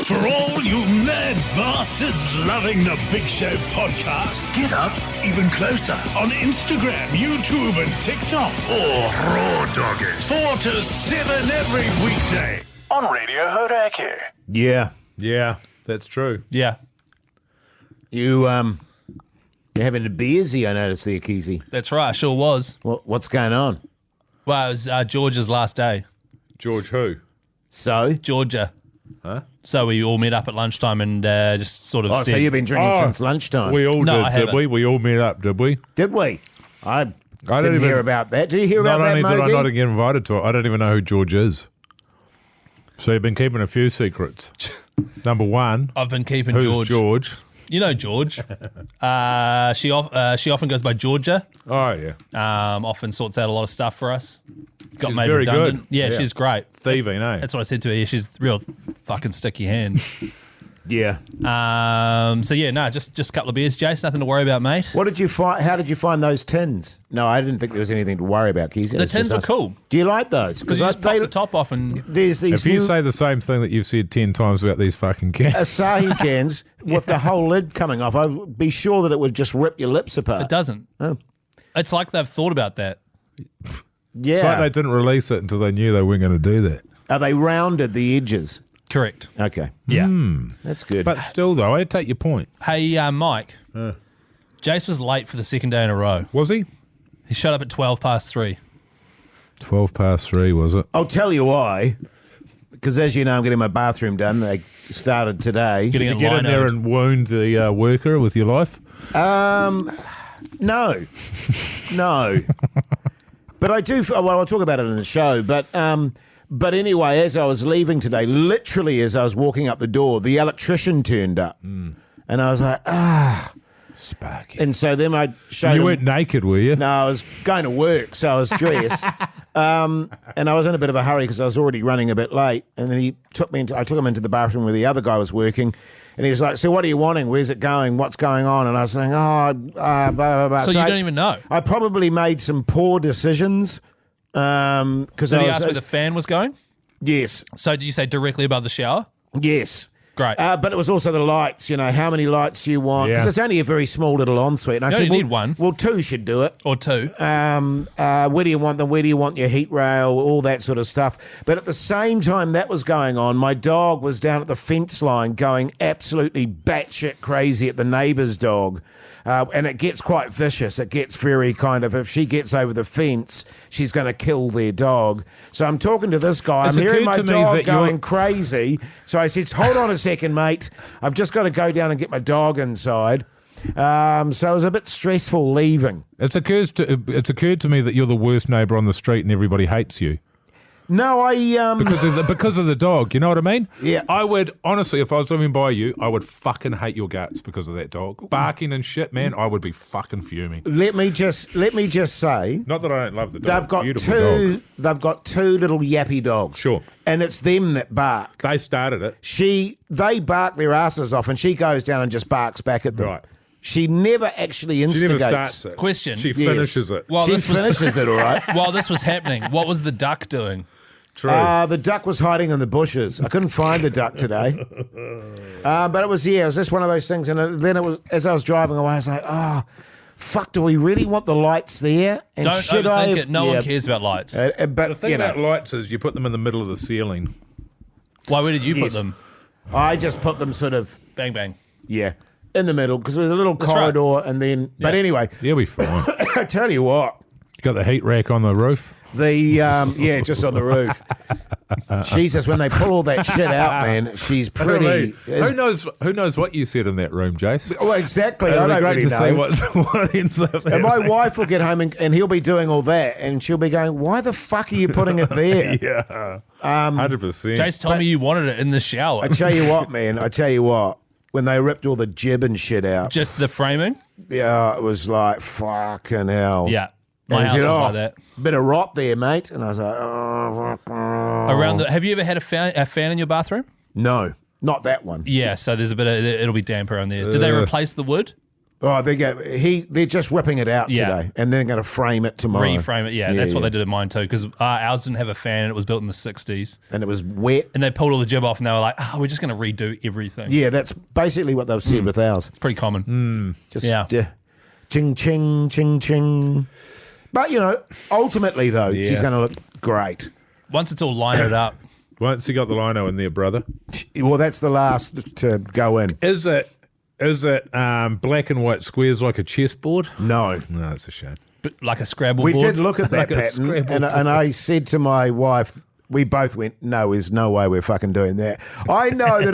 For all you mad bastards loving the Big Show podcast, get up even closer on Instagram, YouTube and TikTok. Or raw dog it 4 to 7 every weekday on Radio Hauraki. Yeah. Yeah, that's true. Yeah, You're having a beersy, I noticed there, Keyzie. that's right. Sure was. What's going on? Well, it was George's last day. George who? So? Georgia. Huh? So we all met up at lunchtime and just sort of Oh, said, so you've been drinking Oh, since lunchtime. We all No, I did haven't. we? We all met up, did we? Did we? I don't didn't even- hear about that. Did you hear about Not that, only did I Mogi? not get invited to it, I don't even know who George is. So you've been keeping a few secrets. Number one, I've been keeping who's George? You know George. She often goes by Georgia. Oh, yeah. Often sorts out a lot of stuff for us. Got She's made very redundant. good. Yeah, Yeah. she's great. Thieving, eh? That's what I said to her. Yeah, she's real fucking sticky hands. Yeah. So yeah, no, just a couple of beers, Jase. Nothing to worry about, mate. What did you find? How did you find those tins? No, I didn't think there was anything to worry about, Keyzie. The It's tins just were us. cool Do you like those? because you just pop the top off and there's these If you new say the same thing that you've said 10 times about these fucking cans. Asahi cans with the whole lid coming off, I'd be sure that it would just rip your lips apart. it doesn't. Oh. It's like they've thought about that. Yeah. It's like they didn't release it until they knew they weren't going to do that. Are they rounded, the edges? Correct. Okay. Yeah. That's good. But still, though, I take your point. Hey, Mike. Jase was late for the second day in a row. Was he? He showed up at 3:12. 3:12, was it? I'll tell you why. Because as you know, I'm getting my bathroom done. They started today. Getting Did it you get in there linoed. and wound the worker with your life? No. No. But I do, well, I'll talk about it in the show. But anyway, as I was leaving today, literally as I was walking up the door, the electrician turned up. And I was like, Sparky. And so then I showed You him. weren't naked, were you? No, I was going to work, so I was dressed. And I was in a bit of a hurry because I was already running a bit late. And then I took him into the bathroom where the other guy was working. And he was like, so what are you wanting? Where's it going? What's going on? And I was saying, blah, blah, blah. So you don't even know. I probably made some poor decisions. Because Did he ask where the fan was going? Yes, So did you say directly above the shower? yes. Great. But it was also the lights, how many lights do you want? Because Yeah. it's only a very small little ensuite. And I You said, only need well, one. Well, two should do it. Or two? Where do you want them? Where do you want your heat rail? All that sort of stuff. But at the same time that was going on, my dog was down at the fence line going absolutely batshit crazy at the neighbour's dog. And it gets quite vicious. It gets very kind of, if she gets over the fence, she's going to kill their dog. So I'm talking to this guy. It's I'm hearing occurred my to me dog that going crazy. So I said, hold on a second, mate. I've just got to go down and get my dog inside. So it was a bit stressful leaving. It's occurred to me that you're the worst neighbour on the street and everybody hates you. No, Because of the dog, you know what I mean? Yeah. I would, honestly, if I was living by you, I would fucking hate your guts because of that dog. Barking and shit, man, I would be fucking fuming. let me just say, Not that I don't love the dog. they've got Beautiful two. dog. They've got two little yappy dogs. Sure. And it's them that bark. They started it. They bark their asses off, and she goes down and just barks back at them. Right. She never actually She never instigates. starts it. Question. She Yes. finishes it. Well, she this was finishes it, all right. while this was happening. What was the duck doing? True. The duck was hiding in the bushes. I couldn't find the duck today. But it was just one of those things. And then it was, as I was driving away, I was like, fuck, do we really want the lights there? And Don't should overthink I? it. No one cares about lights. But, the thing about lights is you put them in the middle of the ceiling. Why? Where did you Yes. put them? I just put them sort of, Bang, bang. in the middle because there was a little That's corridor right. and then, but Yeah. anyway, You'll be fine. I tell you what, You got the heat rack on the roof. just on the roof. Jesus, when they pull all that shit out, man, she's pretty. Who knows what you said in that room, Jase? Well, exactly. I It'll be don't great really to know. see what ends up And my happening. wife will get home and he'll be doing all that, and she'll be going, "Why the fuck are you putting it there?" Yeah, 100%. Jace told me you wanted it in the shower. I tell you what, man. I tell you what. When they ripped all the jib and shit out, Just the framing? yeah, it was like fucking hell. Yeah. My And house he was said, like that. Bit of rot there, mate. And I was like, oh, Have you ever had a fan in your bathroom? no, not that one. Yeah, so there's a bit of, it'll be damp around there. Did they replace the wood? Oh, they're just ripping it out Yeah. today, and they're going to frame it tomorrow. Reframe it. Yeah, that's what they did at mine too, because ours didn't have a fan and it was built in the 60s. And it was wet. And they pulled all the jib off and they were like, we're just going to redo everything. Yeah, that's basically what they've said with ours. It's pretty common. Just Yeah. ching, ching, ching, ching. But, ultimately, though, she's going to look great. Once it's all lined up. Once you got the lino in there, brother. Well, that's the last to go in. Is it black and white squares like a chessboard? No. No, it's a shame. Like a Scrabble We board. did look at that Like a pattern, Scrabble and I said to my wife, we both went, no, there's no way we're fucking doing that. I know that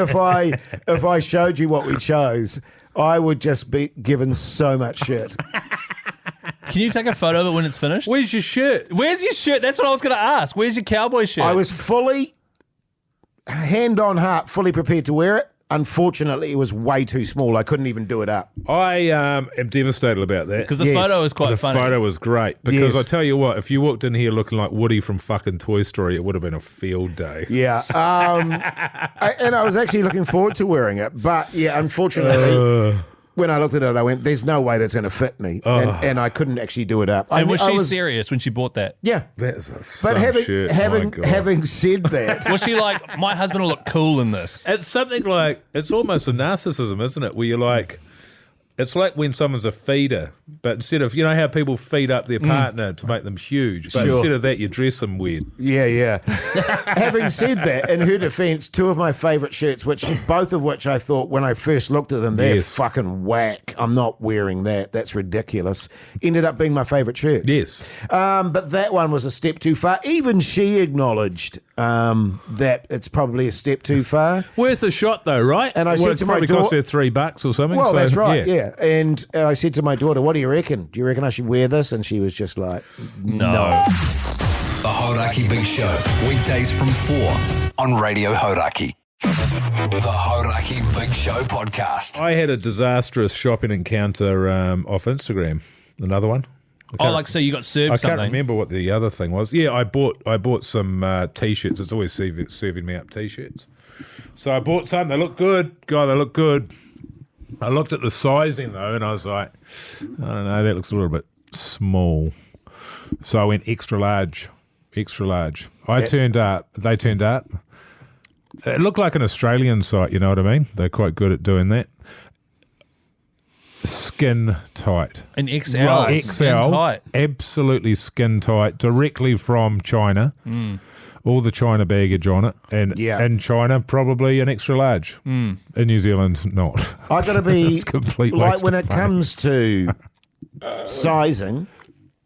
if I showed you what we chose, I would just be given so much shit. Can you take a photo of it when it's finished? Where's your shirt? Where's your shirt? That's what I was going to ask. Where's your cowboy shirt? I was fully, hand on heart, fully prepared to wear it. Unfortunately, it was way too small. I couldn't even do it up. I am devastated about that. Because the photo is quite funny. The photo was great. Because Yes. I tell you what, if you walked in here looking like Woody from fucking Toy Story, it would have been a field day. Yeah. And I was actually looking forward to wearing it. But, yeah, unfortunately, when I looked at it, I went, there's no way that's going to fit me. And I couldn't actually do it up. And was I she serious when she bought that? Yeah. That's a But shirt. My God. having said that, Was she like, my husband will look cool in this? It's something like, it's almost a narcissism, isn't it? Where you're like, it's like when someone's a feeder, but instead of, how people feed up their partner to make them huge, but Sure. instead of that, you dress them weird. yeah. Having said that, in her defense, two of my favourite shirts, both of which I thought when I first looked at them, they're Yes. fucking whack. I'm not wearing that. That's ridiculous. Ended up being my favourite shirts. Yes. But that one was a step too far. Even she acknowledged that it's probably a step too far. Worth a shot though, right? And I said it to my probably cost daughter- her $3 or something. Well, so, that's right, yeah. And I said to my daughter, what do you reckon? Do you reckon I should wear this? And she was just like, no. The Hauraki Big Show, weekdays from 4 on Radio Hauraki. The Hauraki Big Show podcast. I had a disastrous shopping encounter off Instagram. Another one. So you got served I something. can't remember what the other thing was. Yeah, I bought some T-shirts. It's always serving me up T-shirts. So I bought some. They look good. God, they look good. I looked at the sizing, though, and I was like, I don't know, that looks a little bit small. So I went extra large. Extra large. They turned up. It looked like an Australian site, you know what I mean? They're quite good at doing that. Skin tight. An XL. Right. Skin XL, tight. absolutely skin tight, directly from China. All the China baggage on it, and in China probably an extra large. In New Zealand, not. I got to be It's complete like waste when of it comes to sizing,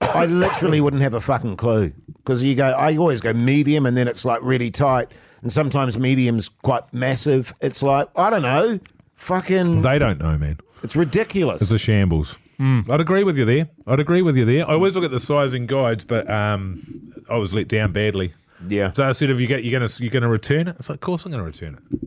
I literally wouldn't have a fucking clue because I always go medium and then it's like really tight, and sometimes medium's quite massive. It's like I don't know, fucking. They don't know, man. It's ridiculous. It's a shambles. I'd agree with you there. I always look at the sizing guides, but I was let down badly. Yeah. So I said, "If you're gonna return it," it's like, "Of course I'm gonna return it."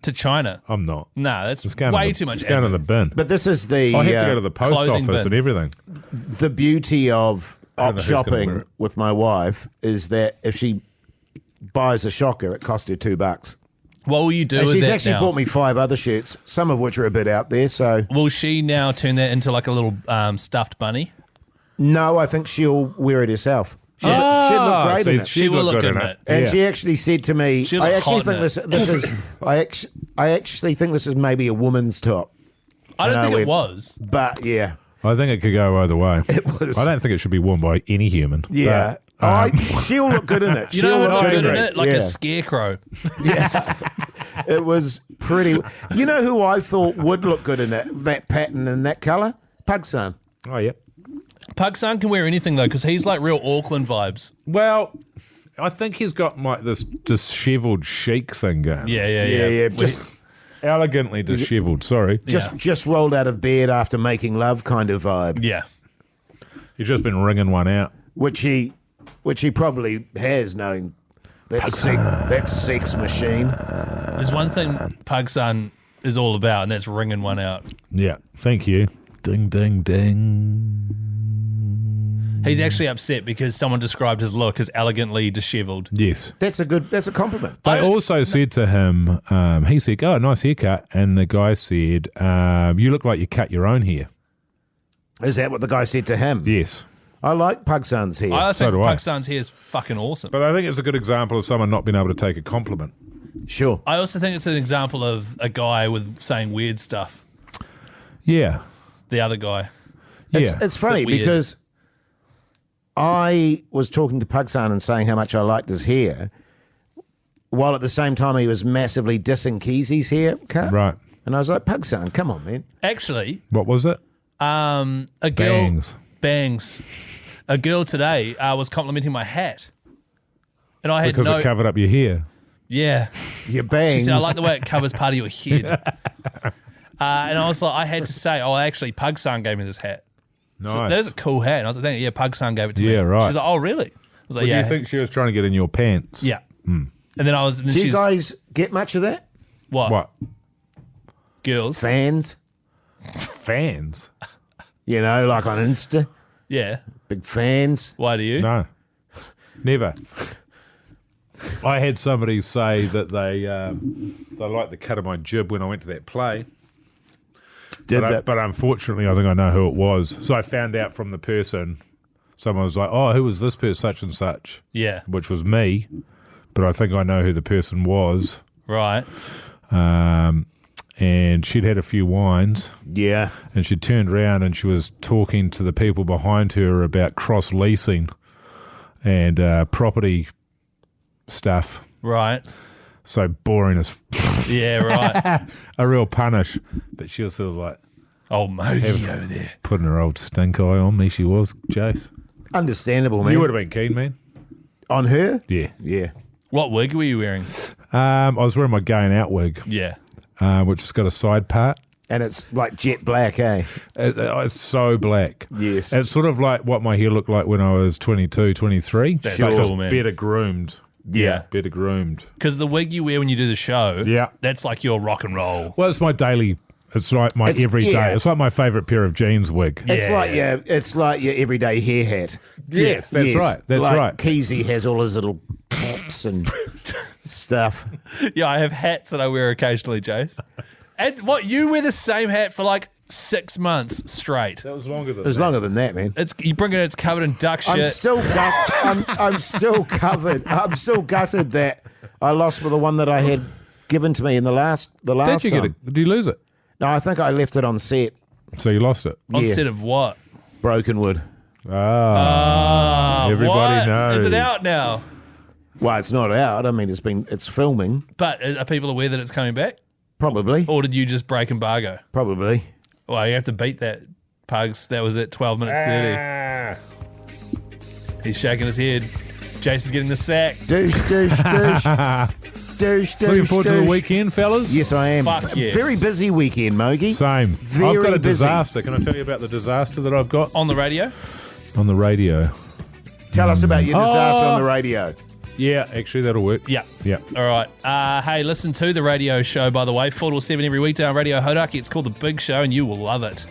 To China. I'm not. No, that's It's going way in the, too much It's going in the bin. But this is the I have to go to the post clothing office bin. and everything. the beauty of don't know who's gonna wear shopping it. with my wife is that if she buys a shocker, it costs her $2. What will you do And with she's that actually now? bought me 5 other shirts, some of which are a bit out there. So Will she now turn that into like a little stuffed bunny? no, I think she'll wear it herself. She'd look great in it. She will look good in it. And Yeah. she actually said to me, She'll "I look actually hot think in this is I actually think this is maybe a woman's top." I don't And I think it went- was. But yeah, I think it could go either way. it was. I don't think it should be worn by any human. Yeah, she'll look good in it. You know She'll who looked good in great. it? Like Yeah. a scarecrow. Yeah, it was pretty. You know who I thought would look good in that pattern and that colour? Pugson. Oh, yeah. Pugson can wear anything though because he's like real Auckland vibes. Well, I think he's got like this dishevelled chic thing going. Yeah. Just Elegantly dishevelled, sorry. just rolled out of bed after making love kind of vibe, Yeah. You've just been ringing one out. which he probably has, knowing that sex machine. There's one thing Pugson is all about, and that's ringing one out. Yeah, thank you. Ding, ding, ding. He's actually upset because someone described his look as elegantly dishevelled. Yes. That's a compliment. They also said to him, he said, "Oh, nice haircut," and the guy said, "You look like you cut your own hair." Is that what the guy said to him? Yes. I like Pugsan's hair. I think do I. Pakistan's hair is fucking awesome. But I think it's a good example of someone not being able to take a compliment. Sure. I also think it's an example of a guy with saying weird stuff. Yeah. The other guy. Yeah. It's funny Bit weird. because I was talking to Pugsan and saying how much I liked his hair, while at the same time he was massively dissing Keysie's haircut. Right. And I was like, Pugsan, come on, man. Actually, What was it? a girl Bangs. A girl today was complimenting my hat, and I had Because it covered up your hair. Yeah, Your she bangs. said I like the way it covers part of your head. And I was like, I had to say, actually, Pugsan gave me this hat. Nice. So that is a cool hat. And I was like, yeah, Pugsan gave it to me. Yeah, right. She's like, oh, really? I was like, Do yeah. you think she was trying to get in your pants? Yeah. And then I was. And then Do you she's guys get much of that? What? Girls? Fans? Fans? You know, like on Insta? Yeah. Big fans? Why do you? No. Never. I had somebody say that they liked the cut of my jib when I went to that play. But unfortunately, I think I know who it was. So I found out from the person. Someone was like, "Oh, who was this person, such and such?" Yeah. Which was me. But I think I know who the person was. Right. And she'd had a few wines. Yeah. And she turned around and she was talking to the people behind her about cross-leasing and property stuff. Right. So boring as Yeah, right. a real punish. But she was sort of like Old Mogi over there. putting her old stink eye on me. She was, Jase. Understandable, man. You would have been keen, man. On her? Yeah. Yeah. What wig were you wearing? I was wearing my going out wig, Yeah. which has got a side part. And it's like jet black, eh? It's so black. Yes. It's sort of like what my hair looked like when I was 22, 23. That's But cool, just man. better groomed. Yeah. Better groomed. Because the wig you wear when you do the show, Yeah. that's like your rock and roll. Well, it's my daily. It's like my It's- everyday. yeah. It's like my favourite pair of jeans wig. It's like your everyday hair hat. Yes, that's right. That's like right. Keyzie has all his little caps and stuff. Yeah, I have hats that I wear occasionally, Jase. And what, you wear the same hat for like 6 months straight. That was longer than It was longer than that, man. You bring it, it's covered in duck shit. I'm still covered. I'm still gutted that I lost with the one that I had given to me in the last Did you time. get it? Did you lose it? No, I think I left it on set. So you lost it. On yeah. set of what? Broken wood. Everybody What? knows. Is it out now? Well, it's not out. I mean, it's filming. But are people aware that it's coming back? Probably. Or did you just break embargo? Probably. Well, you have to beat that, Pugs. That was at 12 minutes 30. He's shaking his head. Jason's getting the sack. Douche, douche, douche. Douche, douche, Looking forward to the douche. weekend, fellas? Yes, I am. Fuck yes. Very busy weekend, Mogi. Same. Very I've got a busy. disaster. Can I tell you about the disaster that I've got On the radio? on the radio? Tell us about your disaster on the radio. Yeah, actually, that'll work. Yeah. Yeah. All right. Hey, listen to the radio show, by the way, 4 to 7 every weekday on Radio Hauraki. It's called The Big Show, and you will love it.